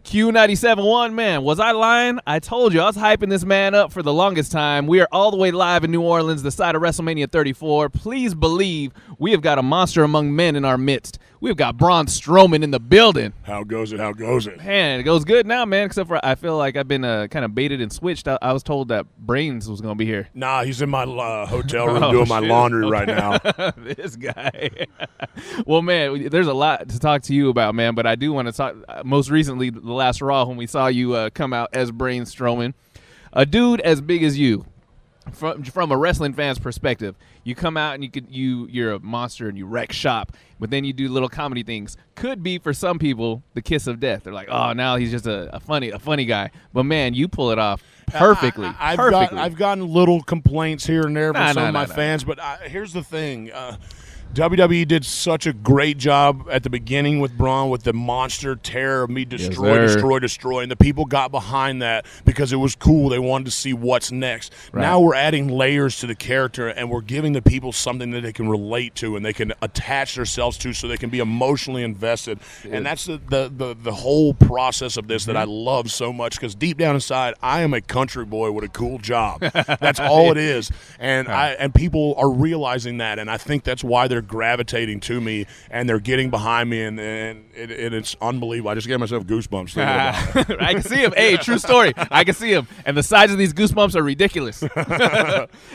Q97.1, man, was I lying? I told you, I was hyping this man up for the longest time. We are all the way live in New Orleans, the site of WrestleMania 34. Please believe we have got a monster among men in our midst. We've got Braun Strowman in the building. How goes it? How goes it? Man, it goes good now, man, except for I feel like I've been kind of baited and switched. I was told that Brains was going to be here. Nah, he's in my hotel room doing my laundry right now. This guy. Well, man, there's a lot to talk to you about, man, but I do want to talk most recently the last Raw when we saw you come out as Braun Strowman. A dude as big as you. From a wrestling fan's perspective, you come out and you're a monster and you wreck shop, but then you do little comedy things. Could be for some people the kiss of death. They're like, oh, now he's just a funny guy. But man, you pull it off perfectly. I've gotten little complaints here and there from some of my fans, but here's the thing. WWE did such a great job at the beginning with Braun, with the monster terror of me destroy, and the people got behind that because it was cool. They wanted to see what's next. Right. Now we're adding layers to the character, and we're giving the people something that they can relate to and they can attach themselves to so they can be emotionally invested. Dude. And that's the whole process of this that I love so much, because deep down inside, I am a country boy with a cool job. That's all it is. And and people are realizing that, and I think that's why they're gravitating to me and they're getting behind me, and it's unbelievable. I just gave myself goosebumps thinking about it. I can see him. Hey, true story. I can see him, and the size of these goosebumps are ridiculous.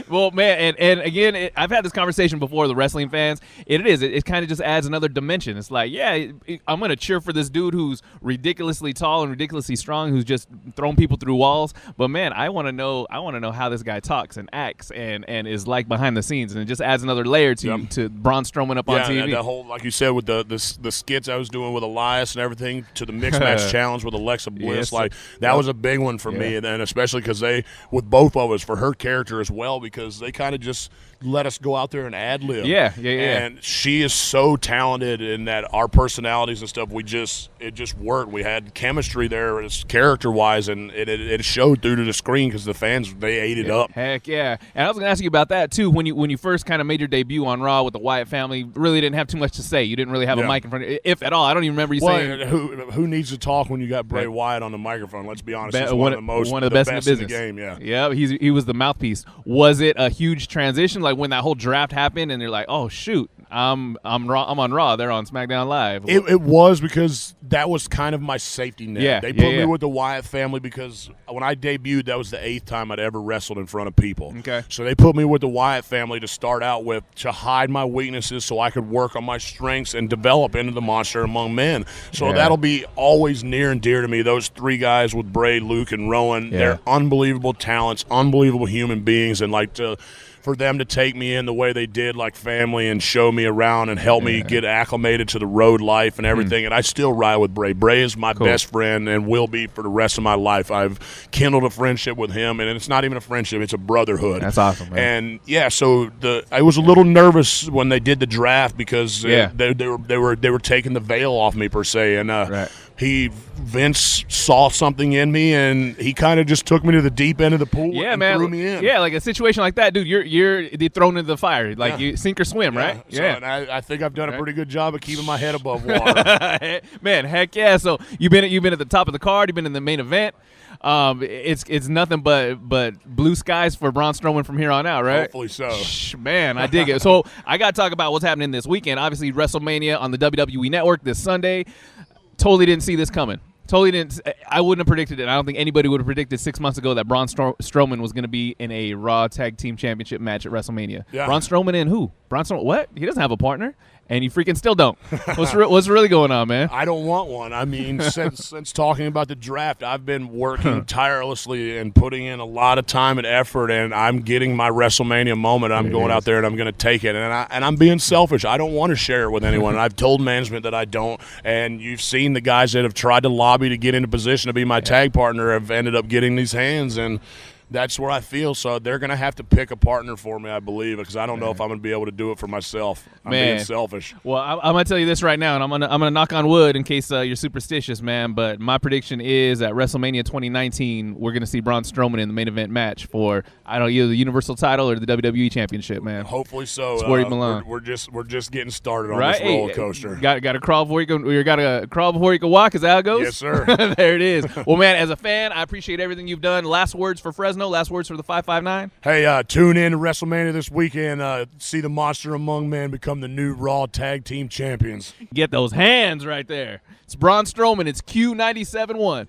Well, man, and again, I've had this conversation before with the wrestling fans. It kind of just adds another dimension. It's like, yeah, I'm gonna cheer for this dude who's ridiculously tall and ridiculously strong, who's just throwing people through walls. But man, I want to know how this guy talks and acts and is like behind the scenes, and it just adds another layer to Braun Strowman up on TV. Yeah, the whole, like you said, with the skits I was doing with Elias and everything, to the mixed match challenge with Alexa Bliss, that was a big one for me, and especially because with both of us, for her character as well, because they kind of just let us go out there and ad-lib. Yeah. And she is so talented in that our personalities and stuff, it just worked. We had chemistry there character-wise, and it showed through to the screen because the fans, they ate it up. Heck yeah. And I was going to ask you about that, too. When you first kind of made your debut on Raw with the Wyatt family, really didn't have too much to say. You didn't really have a mic in front of you, if at all. I don't even remember you saying. Who needs to talk when you got Bray Wyatt on the microphone? Let's be honest. He's one of the best in the business. In the game, yeah, he was the mouthpiece. Was it a huge transition, like when that whole draft happened and they're like, oh, shoot, I'm on Raw, they're on SmackDown Live? It was, because that was kind of my safety net. Yeah, they put me with the Wyatt family because when I debuted, that was the 8th time I'd ever wrestled in front of people. Okay. So they put me with the Wyatt family to start out with, to hide my weaknesses so I could work on my strengths and develop into the monster among men. So that'll be always near and dear to me. Those 3 guys with Bray, Luke, and Rowan, they're unbelievable talents, unbelievable human beings, and for them to take me in the way they did, like family, and show me around and help me get acclimated to the road life and everything. And I still ride with Bray. Bray is my best friend and will be for the rest of my life. I've kindled a friendship with him, and it's not even a friendship, it's a brotherhood. That's awesome, man. And so I was a little nervous when they did the draft because they were taking the veil off me, per se, and Vince saw something in me, and he kind of just took me to the deep end of the pool and threw me in. Yeah, like a situation like that, dude, you're thrown into the fire. Like you sink or swim, right? Yeah. So, and I think I've done a pretty good job of keeping my head above water. Man, heck yeah. So you've been at the top of the card. You've been in the main event. It's nothing but blue skies for Braun Strowman from here on out, right? Hopefully so. Man, I dig it. So I got to talk about what's happening this weekend. Obviously, WrestleMania on the WWE Network this Sunday. Totally didn't see this coming. Totally didn't. I wouldn't have predicted it. I don't think anybody would have predicted 6 months ago that Braun Strowman was going to be in a Raw Tag Team Championship match at WrestleMania. Yeah. Braun Strowman and who? Braun Strowman, what? He doesn't have a partner, and you freaking still don't. What's really going on, man? I don't want one. I mean, since talking about the draft, I've been working tirelessly and putting in a lot of time and effort, and I'm getting my WrestleMania moment. I'm going out there, and I'm going to take it. And I'm being selfish. I don't want to share it with anyone. I've told management that I don't, and you've seen the guys that have tried to lobby to get into position to be my tag partner have ended up getting these hands, and That's where I feel. So they're going to have to pick a partner for me, I believe, because I don't know if I'm going to be able to do it for myself. I'm being selfish. Well, I'm going to tell you this right now, and I'm gonna knock on wood in case you're superstitious, man. But my prediction is at WrestleMania 2019, we're going to see Braun Strowman in the main event match for either the Universal title or the WWE Championship, man. Hopefully so. It's where he belongs. We're just getting started on this roller coaster. Got to crawl before you can walk. Is that how it goes? Yes, sir. There it is. Well, man, as a fan, I appreciate everything you've done. Last words for Fresno. Last words for the 559. Hey, tune in to WrestleMania this weekend. See the Monster Among Men become the new Raw Tag Team Champions. Get those hands right there. It's Braun Strowman. It's Q97.1.